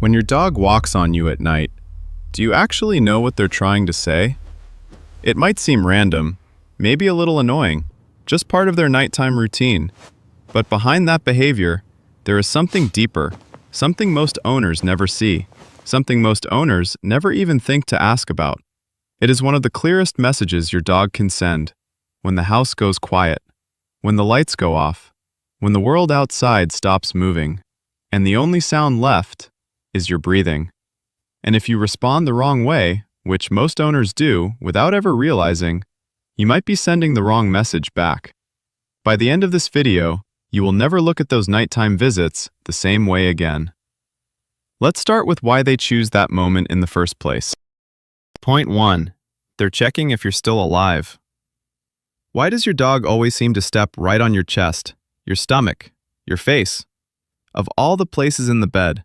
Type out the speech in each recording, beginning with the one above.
When your dog walks on you at night, do you actually know what they're trying to say? It might seem random, maybe a little annoying, just part of their nighttime routine. But behind that behavior, there is something deeper, something most owners never see, something most owners never even think to ask about. It is one of the clearest messages your dog can send. When the house goes quiet, when the lights go off, when the world outside stops moving, and the only sound left is your breathing. And if you respond the wrong way, which most owners do without ever realizing, you might be sending the wrong message back. By the end of this video, you will never look at those nighttime visits the same way again. Let's start with why they choose that moment in the first place. Point 1. They're checking if you're still alive. Why does your dog always seem to step right on your chest, your stomach, your face? Of all the places in the bed,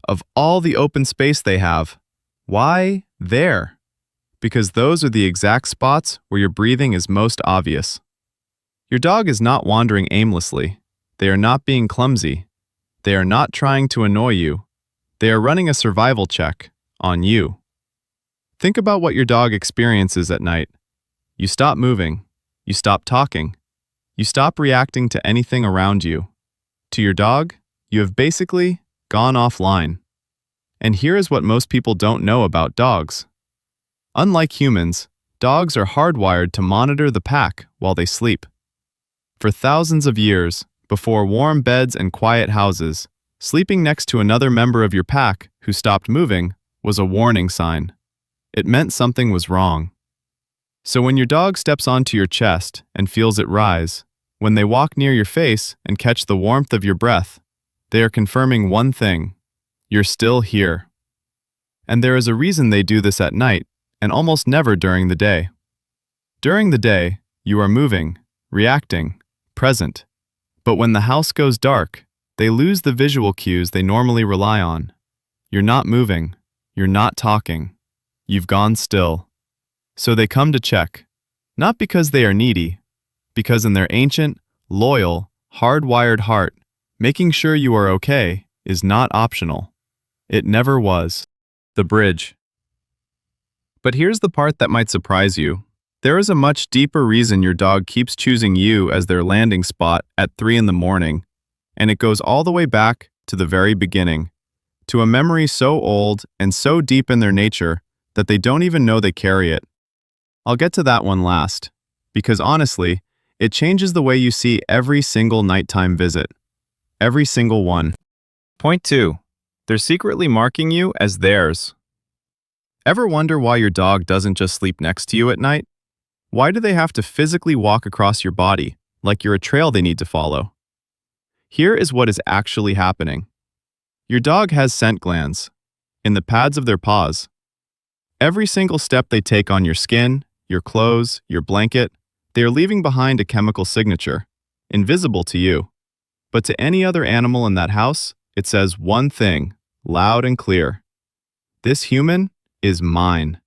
of all the open space they have, why there? Because those are the exact spots where your breathing is most obvious. Your dog is not wandering aimlessly. They are not being clumsy. They are not trying to annoy you. They are running a survival check on you. Think about what your dog experiences at night. You stop moving. You stop talking. You stop reacting to anything around you. To your dog, you have basically gone offline. And here is what most people don't know about dogs. Unlike humans, dogs are hardwired to monitor the pack while they sleep. For thousands of years, before warm beds and quiet houses, sleeping next to another member of your pack who stopped moving was a warning sign. It meant something was wrong. So when your dog steps onto your chest and feels it rise, when they walk near your face and catch the warmth of your breath, they are confirming one thing: you're still here. And there is a reason they do this at night and almost never during the day. During the day, you are moving, reacting, present. But when the house goes dark, they lose the visual cues they normally rely on. You're not moving. You're not talking. You've gone still. So they come to check, not because they are needy, because in their ancient, loyal, hardwired heart, making sure you are okay is not optional. It never was. The bridge. But here's the part that might surprise you. There is a much deeper reason your dog keeps choosing you as their landing spot at 3 in the morning, and it goes all the way back to the very beginning, to a memory so old and so deep in their nature that they don't even know they carry it. I'll get to that one last, because honestly, it changes the way you see every single nighttime visit. Every single one. Point 2. They're secretly marking you as theirs. Ever wonder why your dog doesn't just sleep next to you at night? Why do they have to physically walk across your body, like you're a trail they need to follow? Here is what is actually happening. Your dog has scent glands in the pads of their paws. Every single step they take on your skin, your clothes, your blanket, they are leaving behind a chemical signature, invisible to you. But to any other animal in that house, it says one thing, loud and clear. This human is mine.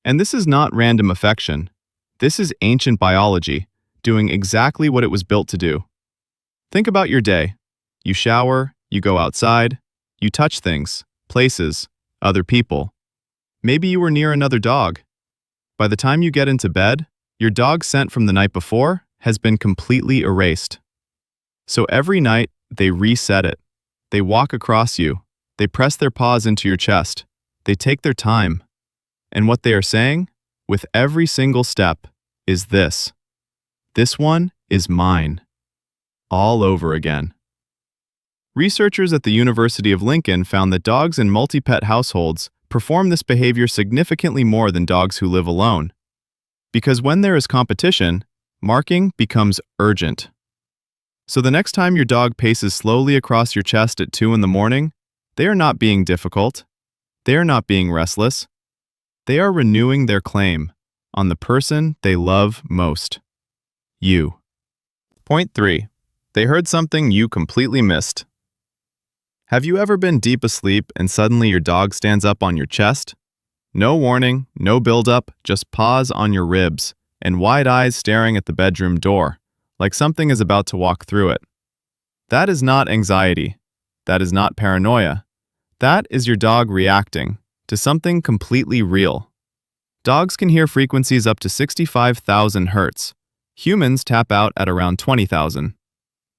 And this is not random affection. This is ancient biology, doing exactly what it was built to do. Think about your day. You shower, you go outside, you touch things, places, other people. Maybe you were near another dog. By the time you get into bed, your dog's scent from the night before has been completely erased. So every night, they reset it. They walk across you. They press their paws into your chest. They take their time. And what they are saying, with every single step, is this. This one is mine. All over again. Researchers at the University of Lincoln found that dogs in multi-pet households perform this behavior significantly more than dogs who live alone. Because when there is competition, marking becomes urgent. So the next time your dog paces slowly across your chest at 2 in the morning, they are not being difficult. They are not being restless. They are renewing their claim on the person they love most. You. Point 3. They heard something you completely missed. Have you ever been deep asleep and suddenly your dog stands up on your chest? No warning, no build-up, just paws on your ribs and wide eyes staring at the bedroom door, like something is about to walk through it. That is not anxiety. That is not paranoia. That is your dog reacting to something completely real. Dogs can hear frequencies up to 65,000 hertz. Humans tap out at around 20,000.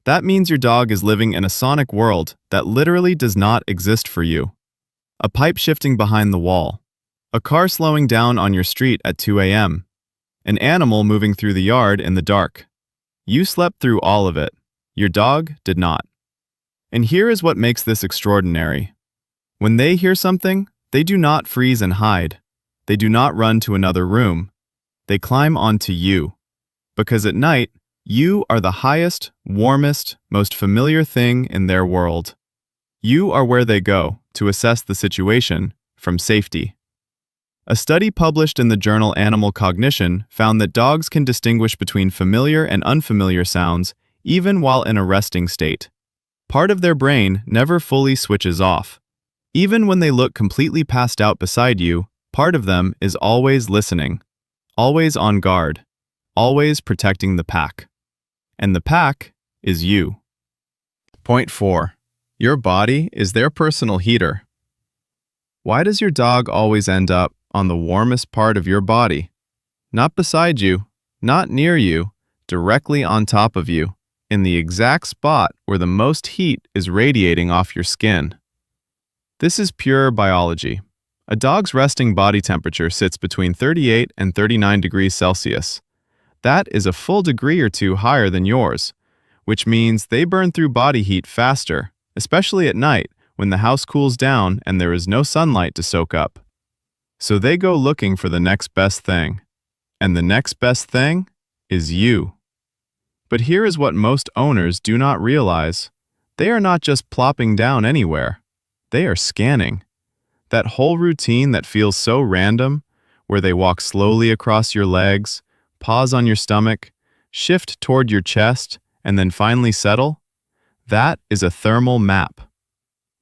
That means your dog is living in a sonic world that literally does not exist for you. A pipe shifting behind the wall. A car slowing down on your street at 2 a.m. An animal moving through the yard in the dark. You slept through all of it. Your dog did not. And here is what makes this extraordinary. When they hear something, they do not freeze and hide. They do not run to another room. They climb onto you. Because at night, you are the highest, warmest, most familiar thing in their world. You are where they go to assess the situation from safety. A study published in the journal Animal Cognition found that dogs can distinguish between familiar and unfamiliar sounds even while in a resting state. Part of their brain never fully switches off. Even when they look completely passed out beside you, part of them is always listening, always on guard, always protecting the pack. And the pack is you. Point 4. Your body is their personal heater. Why does your dog always end up on the warmest part of your body? Not beside you, not near you, directly on top of you, in the exact spot where the most heat is radiating off your skin. This is pure biology. A dog's resting body temperature sits between 38 and 39 degrees Celsius. That is a full degree or two higher than yours, which means they burn through body heat faster, especially at night when the house cools down and there is no sunlight to soak up. So they go looking for the next best thing. And the next best thing is you. But here is what most owners do not realize. They are not just plopping down anywhere. They are scanning. That whole routine that feels so random, where they walk slowly across your legs, pause on your stomach, shift toward your chest, and then finally settle, that is a thermal map.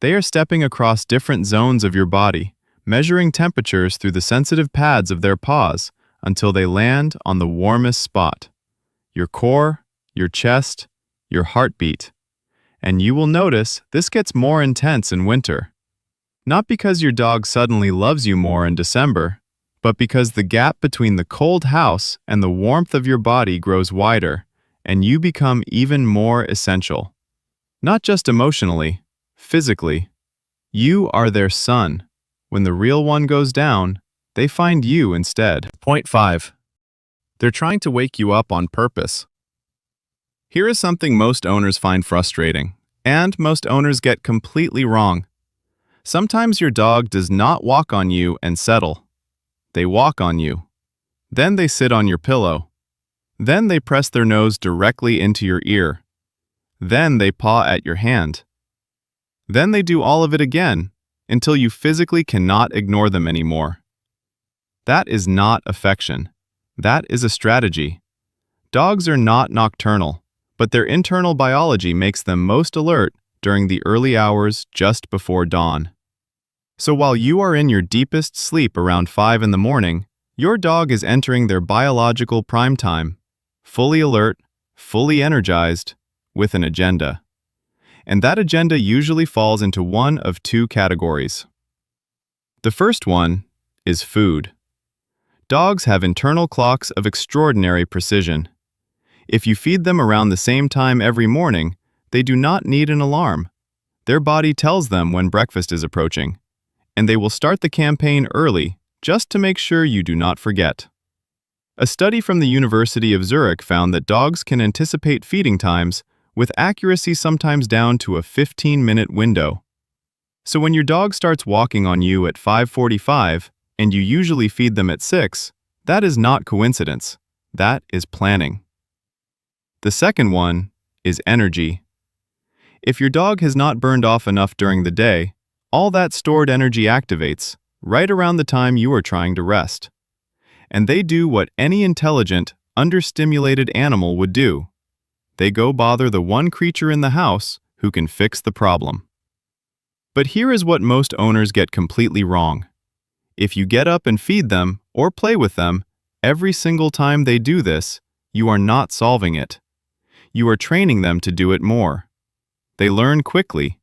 They are stepping across different zones of your body, measuring temperatures through the sensitive pads of their paws until they land on the warmest spot. Your core, your chest, your heartbeat. And you will notice this gets more intense in winter. Not because your dog suddenly loves you more in December, but because the gap between the cold house and the warmth of your body grows wider, and you become even more essential. Not just emotionally, physically. You are their sun. When the real one goes down, they find you instead. Point 5. They're trying to wake you up on purpose. Here is something most owners find frustrating, and most owners get completely wrong. Sometimes your dog does not walk on you and settle. They walk on you. Then they sit on your pillow. Then they press their nose directly into your ear. Then they paw at your hand. Then they do all of it again, until you physically cannot ignore them anymore. That is not affection. That is a strategy. Dogs are not nocturnal, but their internal biology makes them most alert during the early hours just before dawn. So while you are in your deepest sleep around 5 in the morning, your dog is entering their biological prime time, fully alert, fully energized, with an agenda. And that agenda usually falls into one of two categories. The first one is food. Dogs have internal clocks of extraordinary precision. If you feed them around the same time every morning, they do not need an alarm. Their body tells them when breakfast is approaching, and they will start the campaign early just to make sure you do not forget. A study from the University of Zurich found that dogs can anticipate feeding times with accuracy sometimes down to a 15-minute window. So when your dog starts walking on you at 5:45 and you usually feed them at 6, that is not coincidence. That is planning. The second one is energy. If your dog has not burned off enough during the day, all that stored energy activates right around the time you are trying to rest. And they do what any intelligent, understimulated animal would do. They go bother the one creature in the house who can fix the problem. But here is what most owners get completely wrong. If you get up and feed them or play with them, every single time they do this, you are not solving it. You are training them to do it more. They learn quickly.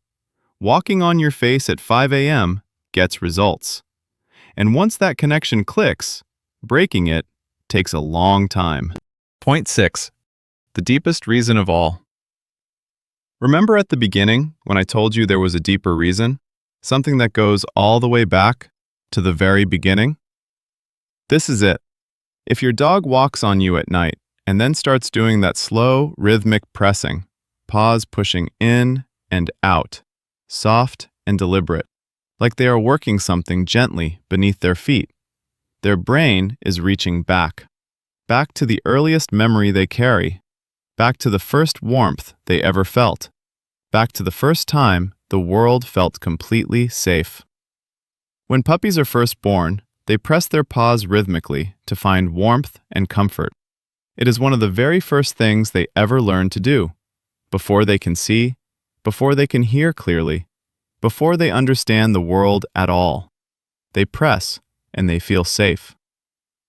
Walking on your face at 5 a.m. gets results. And once that connection clicks, breaking it takes a long time. Point 6. The deepest reason of all. Remember at the beginning when I told you there was a deeper reason? Something that goes all the way back to the very beginning? This is it. If your dog walks on you at night and then starts doing that slow, rhythmic pressing, paws pushing in and out, soft and deliberate, like they are working something gently beneath their feet, their brain is reaching back to the earliest memory they carry, back to the first warmth they ever felt, back to the first time the world felt completely safe. When puppies are first born, they press their paws rhythmically to find warmth and comfort. It is one of the very first things they ever learn to do. Before they can see, before they can hear clearly, before they understand the world at all, they press and they feel safe.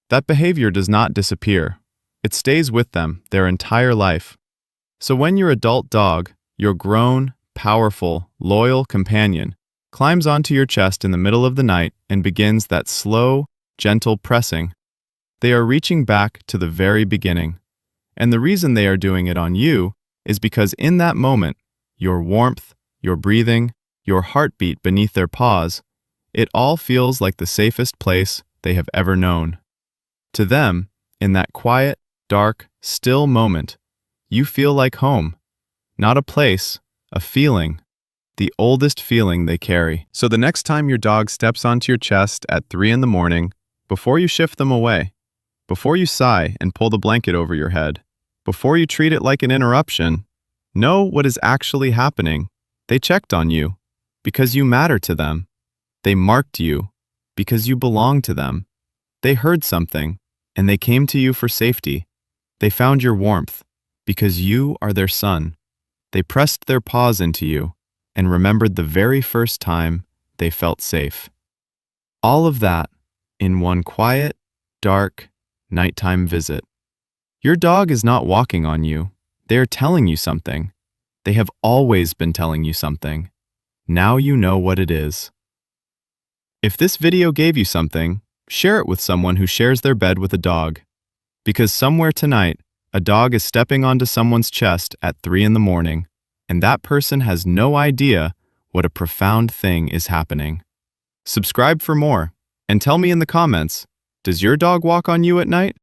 That behavior does not disappear. It stays with them their entire life. So when your adult dog, your grown, powerful, loyal companion, climbs onto your chest in the middle of the night and begins that slow, gentle pressing, they are reaching back to the very beginning. And the reason they are doing it on you is because in that moment, your warmth, your breathing, your heartbeat beneath their paws, it all feels like the safest place they have ever known. To them, in that quiet, dark, still moment, you feel like home. Not a place, a feeling. The oldest feeling they carry. So the next time your dog steps onto your chest at 3 in the morning, before you shift them away, before you sigh and pull the blanket over your head, before you treat it like an interruption, know what is actually happening. They checked on you because you matter to them. They marked you because you belong to them. They heard something and they came to you for safety. They found your warmth because you are their son. They pressed their paws into you and remembered the very first time they felt safe. All of that in one quiet, dark, nighttime visit. Your dog is not walking on you. They are telling you something. They have always been telling you something. Now you know what it is. If this video gave you something, share it with someone who shares their bed with a dog. Because somewhere tonight, a dog is stepping onto someone's chest at 3 in the morning, and that person has no idea what a profound thing is happening. Subscribe for more, and tell me in the comments, does your dog walk on you at night?